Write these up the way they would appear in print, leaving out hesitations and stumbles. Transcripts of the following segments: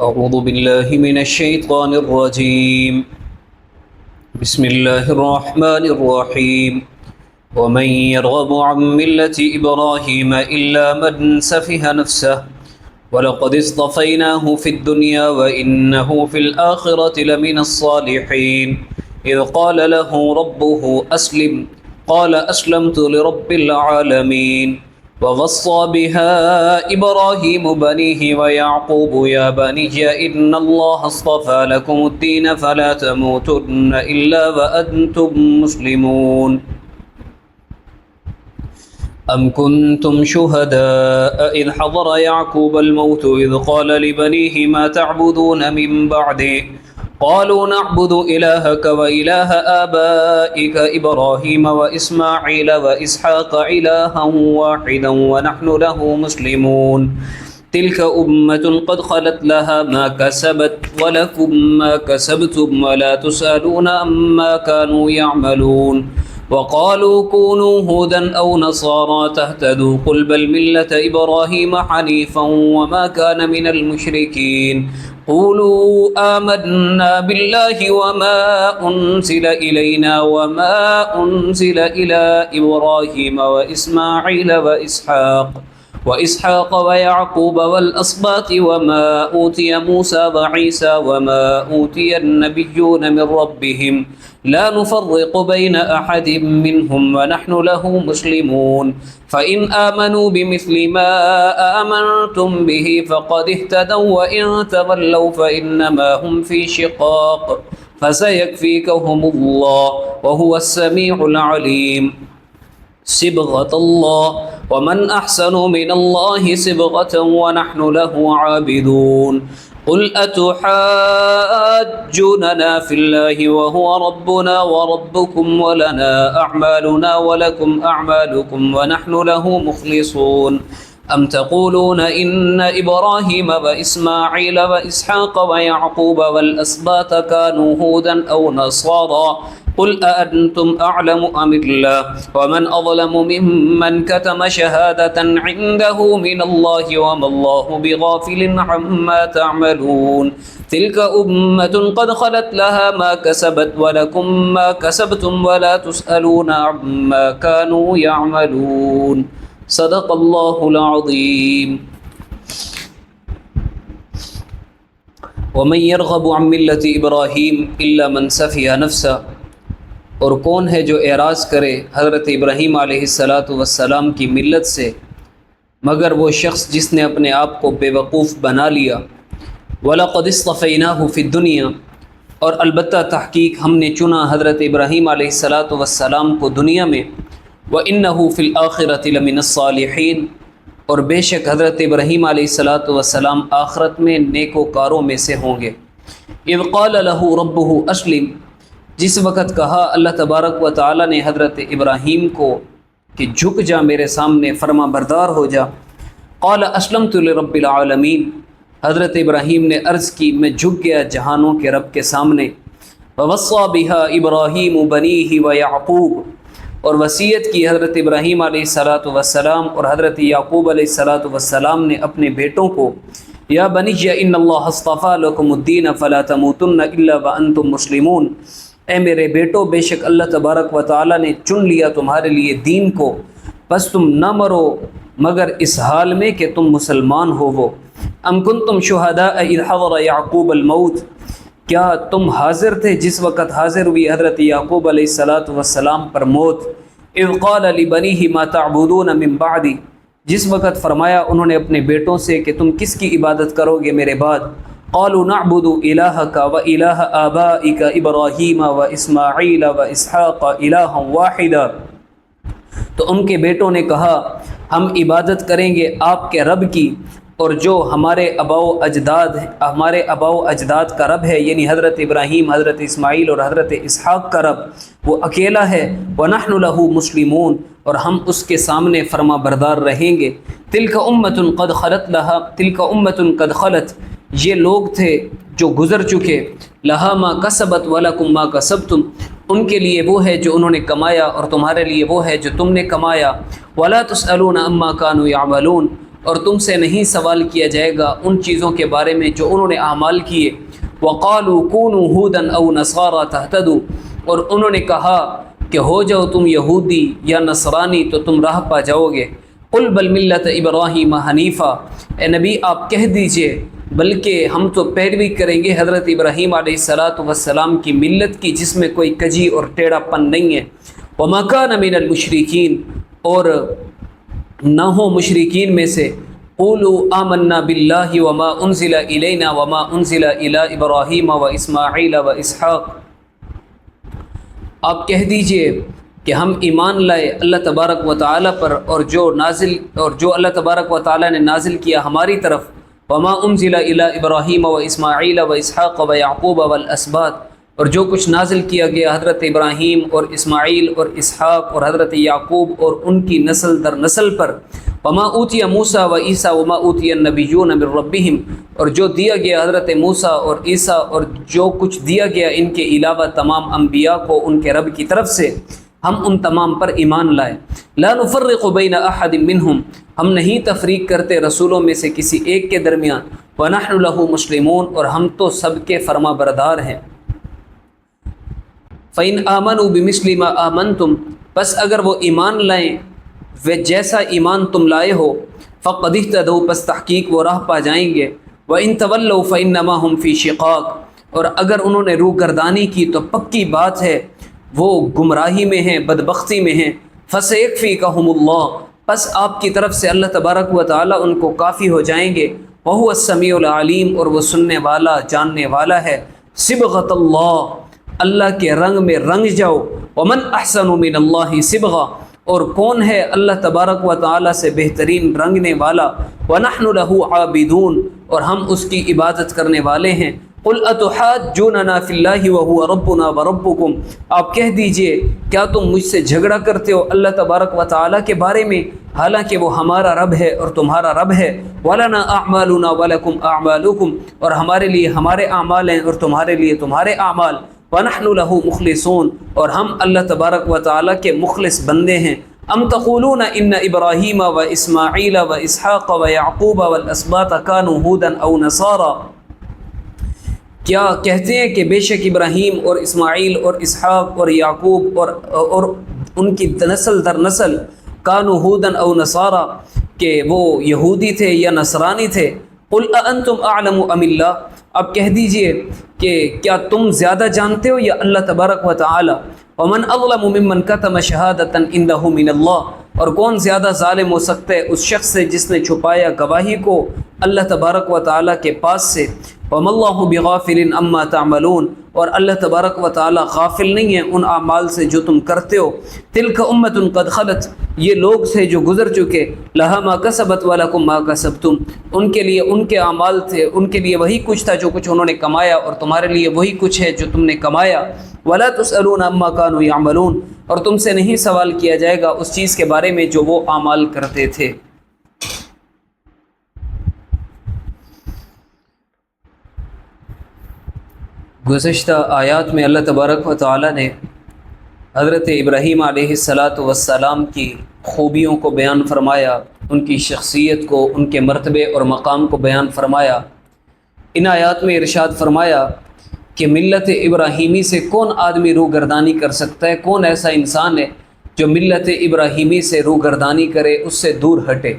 أعوذ بالله من الشيطان الرجيم. بسم الله الرحمن الرحيم. ومن يرغب عن ملة إبراهيم إلا من سفه نفسه ولقد اصطفيناه في الدنيا وإنه في الآخرة لمن الصالحين. إذ قال له ربه أسلم قال أسلمت لرب العالمين. ووصى بها إبراهيم بنيه ويعقوب يا بني إن الله اصطفى لكم الدين فلا تموتن إلا وأنتم مسلمون. أم كنتم شهداء إذ حضر يعقوب الموت إذ قال لبنيه ما تعبدون من بعدي قالوا نعبد إلهك وإله آبائك إبراهيم وإسماعيل وإسحاق إلها واحدا ونحن له مسلمون. تلك أمة قد خلت لها ما كسبت ولكم ما كسبتم ولا تسألون عما كانوا يعملون. وقالوا كونوا هودا أو نصارى تهتدوا قل بل ملة إبراهيم حنيفا وما كان من المشركين. قولوا آمنا بالله وما أنزل إلينا وما أنزل إلى إبراهيم وإسماعيل وإسحاق ويعقوب والأسباط وما أوتي موسى وعيسى وما أوتي النبيون من ربهم لا نفرق بين أحد منهم ونحن له مسلمون. فإن آمنوا بمثل ما آمنتم به فقد اهتدوا وإن تولوا فإنما هم في شقاق فسيكفيكهم الله وهو السميع العليم. صبغة الله ومن أحسن من الله صبغة ونحن له عابدون. قل أتحاجوننا في الله وهو ربنا وربكم ولنا أعمالنا ولكم أعمالكم ونحن له مخلصون. أم تقولون إن إبراهيم وإسماعيل وإسحاق ويعقوب والأسباط كانوا هودا أو نصارى قل أأنتم أعلم أم الله ومن أظلم ممن كتم شهادة عنده من الله وما الله بغافل عما تعملون. تلك أمة قد خلت لها ما كسبت ولكم ما كسبتم ولا تسألون عما كانوا يعملون. صدق الله العظيم. ومن يرغب عن ملة إبراهيم إلا من سفه نفسه. اور کون ہے جو اعراض کرے حضرت ابراہیم علیہ السلام کی ملت سے مگر وہ شخص جس نے اپنے آپ کو بے وقوف بنا لیا. وَلَقَدِ اصْطَفَيْنَاهُ فِي الدُّنْيَا اور البتہ تحقیق ہم نے چنا حضرت ابراہیم علیہ السلام کو دنیا میں. وَإِنَّهُ فِي الْآخِرَةِ لَمِنَ الصَّالِحِينَ اور بے شک حضرت ابراہیم علیہ السلام آخرت میں نیکوکاروں میں سے ہوں گے. اِذْ قَالَ لَهُ رَبُّهُ أَسْلِمْ جس وقت کہا اللہ تبارک و تعالی نے حضرت ابراہیم کو کہ جھک جا میرے سامنے فرما بردار ہو جا. قال اسلمت لرب العالمین حضرت ابراہیم نے عرض کی میں جھک گیا جہانوں کے رب کے سامنے. ووصى بها ابراہیم بنیہ ویعقوب اور وصیت کی حضرت ابراہیم علیہ السلام اور حضرت یعقوب علیہ السلام نے اپنے بیٹوں کو. یا بنی ان اللہ اصطفى لکم الدین فلا تموتن الا وانتم مسلمون اے میرے بیٹو بے شک اللہ تبارک و تعالی نے چن لیا تمہارے لیے دین کو بس تم نہ مرو مگر اس حال میں کہ تم مسلمان ہو. وہ ام کنتم شہداء اذ حضر یعقوب الموت کیا تم حاضر تھے جس وقت حاضر ہوئی حضرت یعقوب علیہ السلام پر موت. اذ قال لبنیہ ما تعبدون من بعدی جس وقت فرمایا انہوں نے اپنے بیٹوں سے کہ تم کس کی عبادت کرو گے میرے بعد. قالوا نعبد إلهك وإله آبائك إبراهيم وإسماعيل وإسحاق إلها واحدا تو ان کے بیٹوں نے کہا ہم عبادت کریں گے آپ کے رب کی اور جو ہمارے آباء و اجداد کا رب ہے یعنی حضرت ابراہیم حضرت اسماعیل اور حضرت اسحاق کا رب وہ اکیلا ہے. وَنَحْنُ لَهُ مُسْلِمُونَ اور ہم اس کے سامنے فرما بردار رہیں گے. تِلْكَ أُمَّةٌ قَدْ خَلَتْ لَهَا تِلْكَ أُمَّةٌ قَدْ خَلَتْ یہ لوگ تھے جو گزر چکے. لہا ما کسبت ولکم ما کسبتم ان کے لیے وہ ہے جو انہوں نے کمایا اور تمہارے لیے وہ ہے جو تم نے کمایا. ولا تسألون عما كانوا يعملون اور تم سے نہیں سوال کیا جائے گا ان چیزوں کے بارے میں جو انہوں نے اعمال کیے۔ وقالوا كونوا هودا او نصارى تهتدوا، اور انہوں نے کہا کہ ہو جاؤ تم یہودی یا نصرانی تو تم راہ پا جاؤ گے۔ قل بل ملت ابراہیم حنیفہ، اے نبی آپ کہہ دیجئے بلکہ ہم تو پیروی کریں گے حضرت ابراہیم علیہ السلام کی ملت کی، جس میں کوئی کجی اور ٹیڑھا پن نہیں ہے۔ وما كان من المشرکین، اور نہ ہو مشرکین میں سے۔ قولوا آمنا باللہ وما انزل الینا وما انزل الی ابراہیم و اسماعیل و اسحاق، آپ کہہ دیجئے کہ ہم ایمان لائے اللہ تبارک و تعالیٰ پر اور جو اللہ تبارک و تعالیٰ نے نازل کیا ہماری طرف، وما انزل الی ابراہیم و اسماعیل و اسحاق و یعقوب والاسباط، اور جو کچھ نازل کیا گیا حضرت ابراہیم اور اسماعیل اور اسحاق اور حضرت یعقوب اور ان کی نسل در نسل پر، وما اوتی موسیٰ و عیسیٰ وما اوتی النبیون من ربہم، اور جو دیا گیا حضرت موسیٰ اور عیسیٰ اور جو کچھ دیا گیا ان کے علاوہ تمام انبیاء کو ان کے رب کی طرف سے، ہم ان تمام پر ایمان لائے۔ لا نفرق بین احد منہم، ہم نہیں تفریق کرتے رسولوں میں سے کسی ایک کے درمیان، ونحن لہ مسلمون، اور ہم تو سب کے فرما بردار ہیں۔ فَإِنْ آمَنُوا بِمِثْلِ مَا آمَنْتُمْ، پس اگر وہ ایمان لائیں وہ جیسا ایمان تم لائے ہو، فَقَدِ اهْتَدَوْا، پس تحقیق وہ راہ پا جائیں گے۔ وَإِنْ تَوَلَّوْا فَإِنَّمَا هُمْ فِي شِقَاقٍ، اور اگر انہوں نے روگردانی کی تو پکی بات ہے وہ گمراہی میں ہیں، بدبختی میں ہیں۔ فَسَيَكْفِيكَهُمُ اللَّهُ، پس آپ کی طرف سے اللہ تبارک و تعالیٰ ان کو کافی ہو جائیں گے۔ وَهُوَ السَّمِيعُ الْعَلِيمُ، اور وہ سننے والا جاننے والا ہے۔ صبغۃ اللہ، اللہ کے رنگ میں رنگ جاؤ۔ ومن احسن من اللہ صبغہ، اور کون ہے اللہ تبارک و تعالیٰ سے بہترین رنگنے والا۔ ونحن له عابدون، اور ہم اس کی عبادت کرنے والے ہیں۔ قل اتحاجوننا فی اللہ وهو ربنا وربکم، آپ کہہ دیجئے کیا تم مجھ سے جھگڑا کرتے ہو اللہ تبارک و تعالیٰ کے بارے میں، حالانکہ وہ ہمارا رب ہے اور تمہارا رب ہے۔ ولنا اعمالنا ولکم اعمالکم، اور ہمارے لیے ہمارے اعمال ہیں اور تمہارے لیے تمہارے اعمال۔ وَنَحْنُ لَهُ مُخْلِصُونَ، اور ہم اللہ تبارک و تعالیٰ کے مخلص بندے ہیں۔ ام تقولون ان ابراہیم و اسماعیل و اسحاق و یعقوب والاسباط كانوا هودا او نصارا، کیا کہتے ہیں کہ بے شک ابراہیم اور اسماعیل اور اسحاق اور یعقوب اور ان کی نسل در نسل كانوا هودا او نصارا، کہ وہ یہودی تھے یا نصرانی تھے۔ قل اانتم اعلم ام اللہ، اب کہہ دیجئے کہ کیا تم زیادہ جانتے ہو یا اللہ تبارک و تعالی۔ ومن اظلم ممن کتم شہادۃ عنده من اللہ، اور کون زیادہ ظالم ہو سکتا ہے اس شخص سے جس نے چھپایا گواہی کو اللہ تبارک و تعالی کے پاس سے۔ وما اللہ بغافل عما تعملون، اور اللہ تبارک و تعالی غافل نہیں ہے ان اعمال سے جو تم کرتے ہو۔ تلک امۃ قد خلت، یہ لوگ تھے جو گزر چکے، لہا ما کسبت ولکم ما کسبتم، ان کے لیے ان کے اعمال تھے، ان کے لیے وہی کچھ تھا جو کچھ انہوں نے کمایا، اور تمہارے لیے وہی کچھ ہے جو تم نے کمایا۔ ولا تسألون عما كانوا يعملون، اور تم سے نہیں سوال کیا جائے گا اس چیز کے بارے میں جو وہ اعمال کرتے تھے۔ گزشتہ آیات میں اللہ تبارک و تعالی نے حضرت ابراہیم علیہ السلام کی خوبیوں کو بیان فرمایا، ان کی شخصیت کو، ان کے مرتبے اور مقام کو بیان فرمایا۔ ان آیات میں ارشاد فرمایا کہ ملت ابراہیمی سے کون آدمی روگردانی کر سکتا ہے، کون ایسا انسان ہے جو ملت ابراہیمی سے روگردانی کرے، اس سے دور ہٹے۔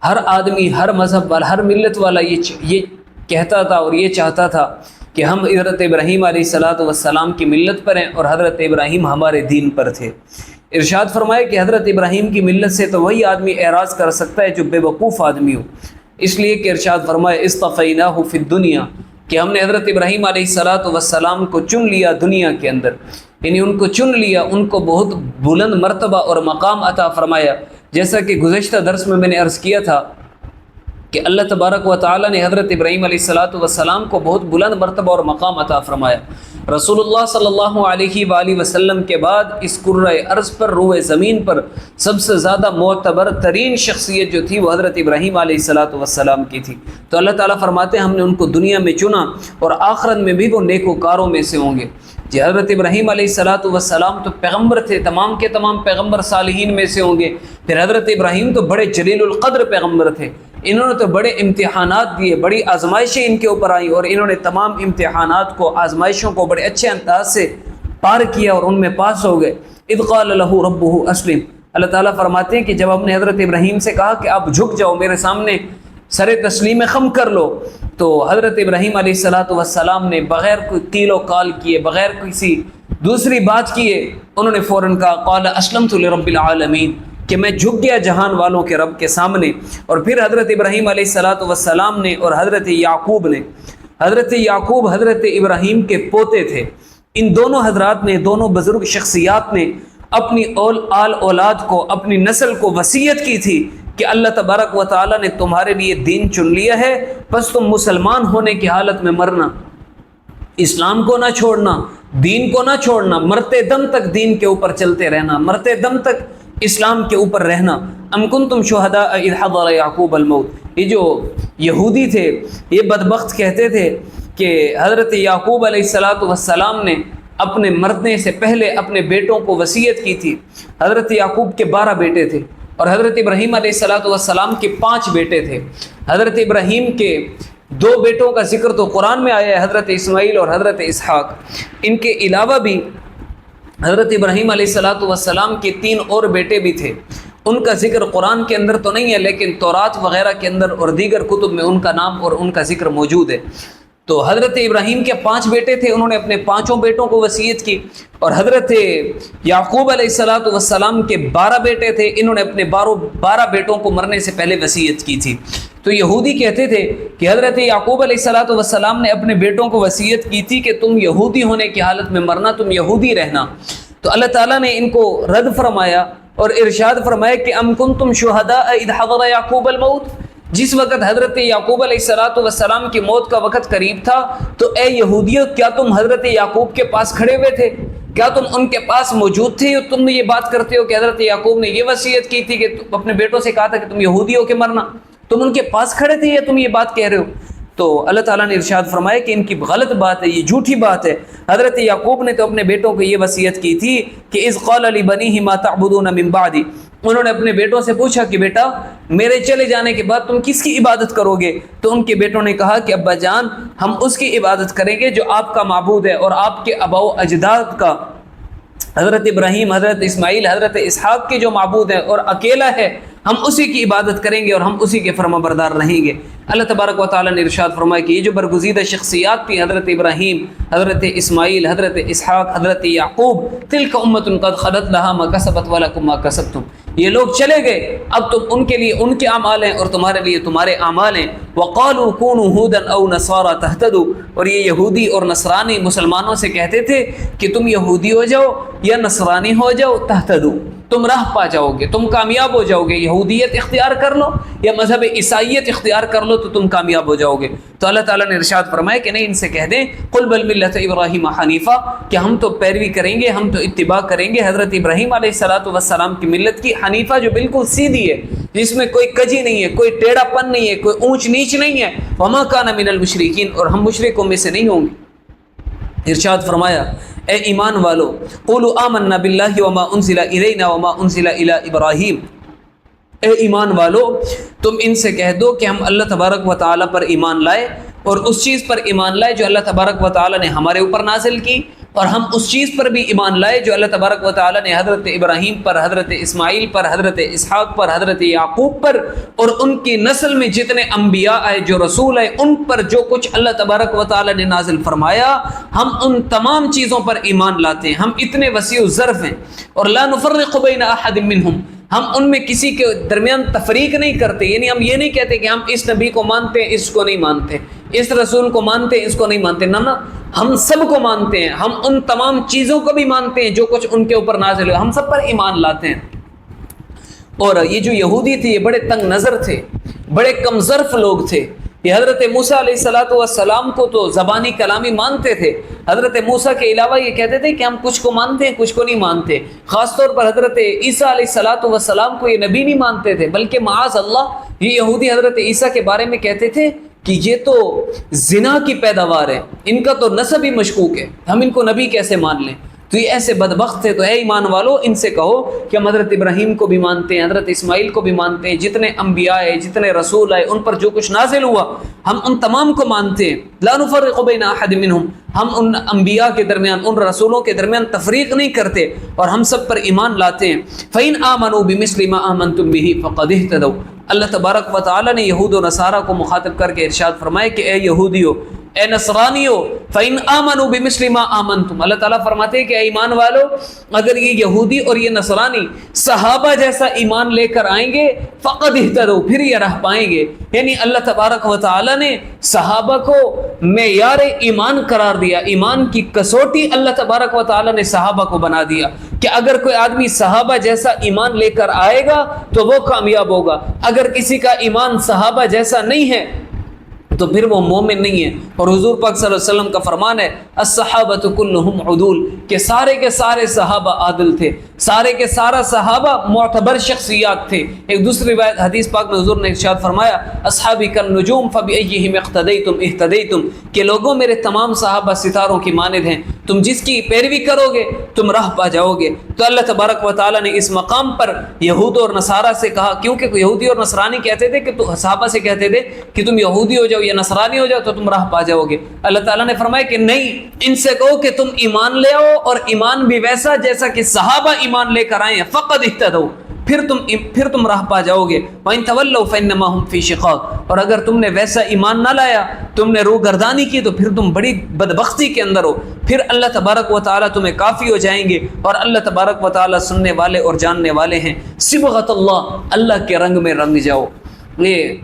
ہر آدمی، ہر مذہب والا، ہر ملت والا یہ کہتا تھا اور یہ چاہتا تھا کہ ہم حضرت ابراہیم علیہ السلام کی ملت پر ہیں اور حضرت ابراہیم ہمارے دین پر تھے۔ ارشاد فرمایا کہ حضرت ابراہیم کی ملت سے تو وہی آدمی اعراض کر سکتا ہے جو بے وقوف آدمی ہو، اس لیے کہ ارشاد فرمایا اصطفیناہ فی الدنیا، کہ ہم نے حضرت ابراہیم علیہ السلام کو چن لیا دنیا کے اندر، یعنی ان کو چن لیا، ان کو بہت بلند مرتبہ اور مقام عطا فرمایا۔ جیسا کہ گزشتہ درس میں نے عرض کیا تھا کہ اللہ تبارک و تعالی نے حضرت ابراہیم علیہ السلام کو بہت بلند مرتبہ اور مقام عطا فرمایا۔ رسول اللہ صلی اللہ علیہ وآلہ وسلم کے بعد اس کرۂ ارض پر، روئے زمین پر سب سے زیادہ معتبر ترین شخصیت جو تھی وہ حضرت ابراہیم علیہ السلام کی تھی۔ تو اللہ تعالیٰ فرماتے ہیں ہم نے ان کو دنیا میں چنا اور آخرت میں بھی وہ نیکوکاروں میں سے ہوں گے۔ جی حضرت ابراہیم علیہ السلام تو پیغمبر تھے، تمام کے تمام پیغمبر صالحین میں سے ہوں گے۔ پھر حضرت ابراہیم تو بڑے جلیل القدر پیغمبر تھے، انہوں نے تو بڑے امتحانات دیے، بڑی آزمائشیں ان کے اوپر آئیں اور انہوں نے تمام امتحانات کو، آزمائشوں کو بڑے اچھے انداز سے پار کیا اور ان میں پاس ہو گئے۔ اذ قال له ربه اسلم، اللہ تعالیٰ فرماتے ہیں کہ جب ہم نے حضرت ابراہیم سے کہا کہ آپ جھک جاؤ میرے سامنے، سر تسلیم خم کر لو، تو حضرت ابراہیم علیہ السلام نے بغیر کوئی قیل و قال کیے، بغیر کسی دوسری بات کیے، انہوں نے فوراً کہا قال اسلمت لرب العالمین، کہ میں جھک گیا جہان والوں کے رب کے سامنے۔ اور پھر حضرت ابراہیم علیہ السلام نے اور حضرت یعقوب نے، حضرت یعقوب حضرت ابراہیم کے پوتے تھے، ان دونوں حضرات نے، دونوں بزرگ شخصیات نے اپنی آل اولاد کو، اپنی نسل کو وصیت کی تھی کہ اللہ تبارک و تعالیٰ نے تمہارے لیے دین چن لیا ہے، بس تم مسلمان ہونے کی حالت میں مرنا، اسلام کو نہ چھوڑنا، دین کو نہ چھوڑنا، مرتے دم تک دین کے اوپر چلتے رہنا، مرتے دم تک اسلام کے اوپر رہنا۔ ام کنتم شہداء اذ حضر یعقوب الموت، یہ جو یہودی تھے یہ بدبخت کہتے تھے کہ حضرت یعقوب علیہ السلام نے اپنے مرنے سے پہلے اپنے بیٹوں کو وصیت کی تھی۔ حضرت یعقوب کے 12 بیٹے تھے اور حضرت ابراہیم علیہ السلام کے 5 بیٹے تھے۔ حضرت ابراہیم کے 2 بیٹوں کا ذکر تو قرآن میں آیا ہے، حضرت اسماعیل اور حضرت اسحاق۔ ان کے علاوہ بھی حضرت ابراہیم علیہ السلام کے 3 اور بیٹے بھی تھے، ان کا ذکر قرآن کے اندر تو نہیں ہے لیکن تورات وغیرہ کے اندر اور دیگر کتب میں ان کا نام اور ان کا ذکر موجود ہے۔ تو حضرت ابراہیم کے 5 بیٹے تھے، انہوں نے اپنے 5 بیٹوں کو وصیت کی، اور حضرت یعقوب علیہ السلام کے 12 بیٹے تھے، انہوں نے اپنے 12 بیٹوں کو مرنے سے پہلے وصیت کی تھی۔ تو یہودی کہتے تھے کہ حضرت یعقوب علیہ السلام نے اپنے بیٹوں کو وصیت کی تھی کہ تم یہودی ہونے کی حالت میں مرنا، تم یہودی رہنا۔ تو اللہ تعالیٰ نے ان کو رد فرمایا اور ارشاد فرمایا کہ ام کنتم شہداء اذ حضر یعقوب الموت، جس وقت حضرت یعقوب علیہ السلام کی موت کا وقت قریب تھا تو اے یہودیو کیا تم حضرت یعقوب کے پاس کھڑے ہوئے تھے؟ کیا تم ان کے پاس موجود تھے اور تم یہ بات کرتے ہو کہ حضرت یعقوب نے یہ وصیت کی تھی کہ تم اپنے بیٹوں سے کہا تھا کہ تم یہودی ہو کے مرنا، تم ان کے پاس کھڑے تھے یا تم یہ بات کہہ رہے ہو؟ تو اللہ تعالیٰ نے ارشاد فرمایا کہ ان کی غلط بات ہے، یہ جھوٹی بات ہے۔ حضرت یعقوب نے تو اپنے بیٹوں کو یہ وصیت کی تھی کہ اذ قال لبنیہ ما تعبدون من بعدی، انہوں نے اپنے بیٹوں سے پوچھا کہ بیٹا میرے چلے جانے کے بعد تم کس کی عبادت کرو گے؟ تو ان کے بیٹوں نے کہا کہ ابا جان ہم اس کی عبادت کریں گے جو آپ کا معبود ہے اور آپ کے آباء و اجداد کا، حضرت ابراہیم، حضرت اسماعیل، حضرت اسحاق کے جو معبود ہے اور اکیلا ہے، ہم اسی کی عبادت کریں گے اور ہم اسی کے فرما بردار رہیں گے۔ اللہ تبارک و تعالیٰ نے ارشاد فرمایا کہ یہ جو برگزیدہ شخصیات تھیں، حضرت ابراہیم، حضرت اسماعیل، حضرت اسحاق، حضرت یعقوب، تلک امۃ قد خلت لہا ما کسبت ولکم ما کسبتم، یہ لوگ چلے گئے، اب تم ان کے لیے ان کے اعمال ہیں اور تمہارے لیے تمہارے اعمال ہیں۔ وقالوا كونوا هودا او نصارى تهتدوا، اور یہ یہودی اور نصرانی مسلمانوں سے کہتے تھے کہ تم یہودی ہو جاؤ یا نصرانی ہو جاؤ، تہتدوا، تم راہ پا جاؤ گے، تم کامیاب ہو جاؤ گے، یہودیت اختیار کر لو یا مذہب عیسائیت اختیار کر لو تو تم کامیاب ہو جاؤ گے۔ تو اللہ تعالیٰ نے ارشاد فرمایا کہ نہیں، ان سے کہہ دیں قل بل ملت ابراہیم حنیفہ، کہ ہم تو پیروی کریں گے، ہم تو اتباع کریں گے حضرت ابراہیم علیہ السلام کی ملت کی، حنیفہ جو بالکل سیدھی ہے، جس میں کوئی کجی نہیں ہے، کوئی ٹیڑھا پن نہیں ہے، کوئی اونچ نیچ نہیں ہے، وما کان من المشرکین، اور ہم مشرکوں میں سے نہیں ہوں گے۔ ارشاد فرمایا اے ایمان والو قولوا آمنا باللہ وما انزل الینا وما انزل الی ابراہیم، اے ایمان والو تم ان سے کہہ دو کہ ہم اللہ تبارک و تعالیٰ پر ایمان لائے اور اس چیز پر ایمان لائے جو اللہ تبارک و تعالیٰ نے ہمارے اوپر نازل کی، اور ہم اس چیز پر بھی ایمان لائے جو اللہ تبارک و تعالیٰ نے حضرت ابراہیم پر، حضرت اسماعیل پر، حضرت اسحاق پر، حضرت یعقوب پر اور ان کی نسل میں جتنے انبیاء آئے، جو رسول آئے، ان پر جو کچھ اللہ تبارک و تعالیٰ نے نازل فرمایا، ہم ان تمام چیزوں پر ایمان لاتے ہیں۔ ہم اتنے وسیع الظرف ہیں، اور لا نفرق بین احد منہم، ہم ان میں کسی کے درمیان تفریق نہیں کرتے، یعنی ہم یہ نہیں کہتے کہ ہم اس نبی کو مانتے ہیں اس کو نہیں مانتے، اس رسول کو مانتے ہیں اس کو نہیں مانتے، نہ ہم سب کو مانتے ہیں، ہم ان تمام چیزوں کو بھی مانتے ہیں جو کچھ ان کے اوپر نازل ہوئے، ہم سب پر ایمان لاتے ہیں۔ اور یہ جو یہودی تھے یہ بڑے تنگ نظر تھے، بڑے کم ظرف لوگ تھے. یہ حضرت موسیٰ علیہ السلام کو تو زبانی کلامی مانتے تھے. حضرت موسیٰ کے علاوہ یہ کہتے تھے کہ ہم کچھ کو مانتے ہیں کچھ کو نہیں مانتے. خاص طور پر حضرت عیسیٰ علیہ السلام کو یہ نبی نہیں مانتے تھے، بلکہ معاذ اللہ یہ یہودی حضرت عیسیٰ کے بارے میں کہتے تھے کہ یہ تو زنا کی پیداوار ہے، ان کا تو نسب ہی مشکوک ہے، ہم ان کو نبی کیسے مان لیں. تو یہ ایسے بدبخت تھے. تو اے ایمان والو ان سے کہو کہ ہم حضرت ابراہیم کو بھی مانتے ہیں، حضرت اسماعیل کو بھی مانتے ہیں، جتنے انبیاء آئے جتنے رسول آئے ان پر جو کچھ نازل ہوا ہم ان تمام کو مانتے ہیں. لا نفرق بین احد منہم، ہم ان انبیاء کے درمیان ان رسولوں کے درمیان تفریق نہیں کرتے اور ہم سب پر ایمان لاتے ہیں. فإن آمنوا بمثل ما آمنتم به فقد اهتدوا. اللہ تبارک و تعالی نے یہود و نصارہ کو مخاطب کر کے ارشاد فرمائے کہ اے یہودیو، اے نصرانیو، فإن آمنوا بمثل ما آمنتم، اللہ تعالیٰ فرماتے ہیں کہ اے ایمان والو اگر یہ یہودی اور یہ نصرانی صحابہ جیسا ایمان لے کر آئیں گے فقد اہتدوا، پھر یہ راہ پائیں گے. یعنی اللہ تبارک و تعالیٰ نے صحابہ کو معیار ایمان قرار دیا، ایمان کی کسوٹی اللہ تبارک و تعالیٰ نے صحابہ کو بنا دیا کہ اگر کوئی آدمی صحابہ جیسا ایمان لے کر آئے گا تو وہ کامیاب ہوگا. اگر کسی کا ایمان صحابہ جیسا نہیں ہے تو پھر وہ مومن نہیں ہے. اور حضور پاک صلی اللہ علیہ وسلم کا فرمان ہے الصحابۃ کلہم عدول، کہ سارے کے سارے صحابہ عادل تھے، سارے کے سارا صحابہ معتبر شخصیات تھے. ایک دوسری روایت حدیث پاک میں حضور نے ارشاد فرمایا اصحابی کالنجوم فبأیہم اقتدیتم اہتدیتم، کہ لوگوں میرے تمام صحابہ ستاروں کی مانند ہیں، تم جس کی پیروی کرو گے تم راہ پا جاؤ گے. تو اللہ تبارک و تعالیٰ نے اس مقام پر یہود اور نصارہ سے کہا، کیونکہ یہودی اور نصرانی کہتے تھے کہ تو صحابہ سے کہتے تھے کہ تم یہودی ہو جاؤ یا نصرانی ہو جاؤ تو تم راہ پا جاؤ گے. اللہ تعالیٰ نے فرمایا کہ نہیں، ان سے کہو کہ تم ایمان لے آؤ اور ایمان بھی ویسا جیسا کہ صحابہ ایمان لے کر آئے ہیں. فقد اہتدوا، پھر تم راہ پا جاؤ گے. وَإِن تَوَلَّوْا فَإِنَّمَا هُمْ فِي شِقَاقٍ، اور اگر تم نے ویسا ایمان نہ لایا، تم نے روگردانی کی تو پھر تم بڑی بدبختی کے اندر ہو. پھر اللہ تبارک و تعالیٰ تمہیں کافی ہو جائیں گے اور اللہ تبارک و تعالیٰ سننے والے اور جاننے والے ہیں. صبغۃ اللہ، اللہ کے رنگ میں رنگ جاؤ. یہ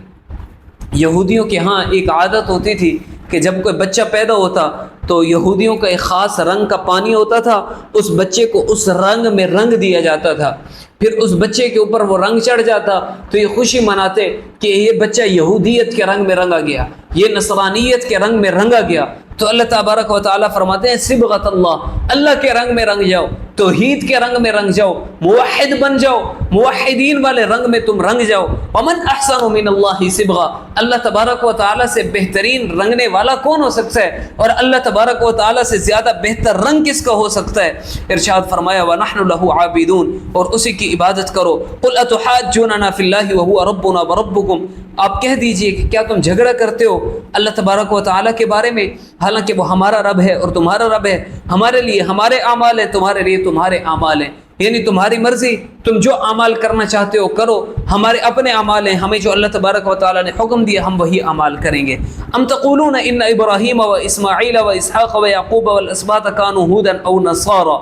یہودیوں کے ہاں ایک عادت ہوتی تھی کہ جب کوئی بچہ پیدا ہوتا تو یہودیوں کا ایک خاص رنگ کا پانی ہوتا تھا، اس بچے کو اس رنگ میں رنگ دیا جاتا تھا. پھر اس بچے کے اوپر وہ رنگ چڑھ جاتا تو یہ خوشی مناتے کہ یہ بچہ یہودیت کے رنگ میں رنگا گیا، یہ نصرانیت کے رنگ میں رنگا گیا. تو اللہ تبارک و تعالیٰ فرماتے ہیں صبغۃ اللہ، اللہ کے رنگ میں رنگ جاؤ، توحید کے رنگ میں رنگ جاؤ، موحد بن جاؤ، موحدین والے رنگ میں تم رنگ جاؤ. ومن احسن من اللہ صبغا، اللہ تبارک و تعالیٰ سے بہترین رنگنے والا کون ہو سکتا ہے اور اللہ تبارک و تعالیٰ سے زیادہ بہتر رنگ کس کا ہو سکتا ہے. ارشاد فرمایا ونحن له عابدون، اور اسی کی عبادت کرو. قل اتحاجوننا فی اللہ وهو ربنا وربکم، آپ کہہ دیجئے کہ کیا تم جھگڑا کرتے ہو اللہ تبارک و تعالیٰ کے بارے میں، حالانکہ وہ ہمارا رب ہے اور تمہارا رب ہے. ہمارے لیے ہمارے اعمال ہیں، تمہارے لیے تمہارے اعمال ہیں. یعنی تمہاری مرضی، تم جو اعمال کرنا چاہتے ہو کرو، ہمارے اپنے اعمال ہیں، ہمیں جو اللہ تبارک و تعالیٰ نے حکم دیا ہم وہی اعمال کریں گے. ام تقولون ان ابراہیم و اسماعیل و اسحاق و یعقوب والاسباط کانوا ہودا او نصارا.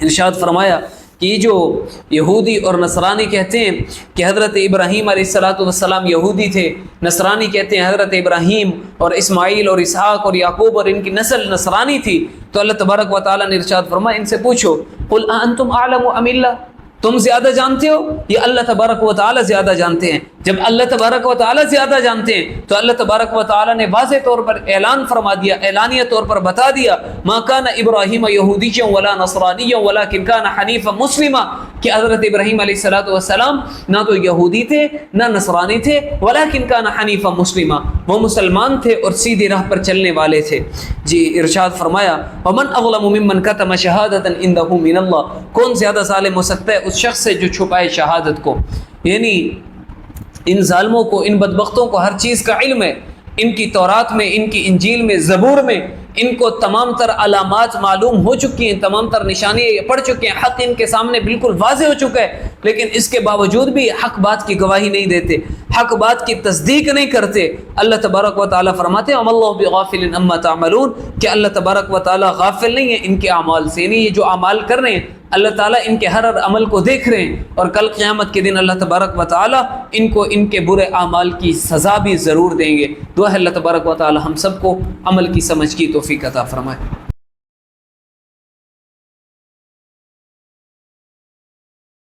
ارشاد فرمایا کہ یہ جو یہودی اور نصرانی کہتے ہیں کہ حضرت ابراہیم علیہ السلام یہودی تھے، نصرانی کہتے ہیں حضرت ابراہیم اور اسماعیل اور اسحاق اور یعقوب اور ان کی نسل نصرانی تھی. تو اللہ تبارک و تعالیٰ نے ارشاد فرمایا ان سے پوچھو قل انتم اعلم ام اللہ، تم زیادہ جانتے ہو یا اللہ تبارک و تعالیٰ زیادہ جانتے ہیں؟ جب اللہ تبارک و تعالیٰ زیادہ جانتے ہیں تو اللہ تبارک و تعالیٰ نے واضح طور پر اعلان فرما دیا، اعلانیہ طور پر بتا دیا ما کان ابراہیم یہودیا ولا نصرانیا ولکن کان حنیفا مسلما، کہ حضرت ابراہیم علیہ السلام نہ تو یہودی تھے نہ نصرانی تھے، ولکن کان حنیفا مسلما، وہ مسلمان تھے اور سیدھی راہ پر چلنے والے تھے. جی ارشاد فرمایا ومن اظلم ممن کتم شہادۃ عنده من اللہ، کون زیادہ ظالم ہو سکتا ہے اس شخص سے جو چھپائے شہادت کو. یعنی ان ظالموں کو، ان بدبختوں کو ہر چیز کا علم ہے، ان کی تورات میں، ان کی انجیل میں، زبور میں ان کو تمام تر علامات معلوم ہو چکی ہیں، تمام تر نشانیاں پڑھ چکے ہیں، حق ان کے سامنے بالکل واضح ہو چکا ہے، لیکن اس کے باوجود بھی حق بات کی گواہی نہیں دیتے، حق بات کی تصدیق نہیں کرتے. اللہ تبارک و تعالیٰ فرماتے ہیں وَمَا اللَّهُ بِغَافِلٍ عَمَّا تَعْمَلُونَ، کہ اللہ تبارک و تعالیٰ غافل نہیں ہے ان کے اعمال سے. یعنی یہ جو اعمال کر رہے ہیں اللہ تعالیٰ ان کے ہر عمل کو دیکھ رہے ہیں، اور کل قیامت کے دن اللہ تبارک و تعالیٰ ان کو ان کے برے اعمال کی سزا بھی ضرور دیں گے. دعا ہے اللہ تبارک و تعالیٰ ہم سب کو عمل کی سمجھ کی توفیق عطا فرمائے.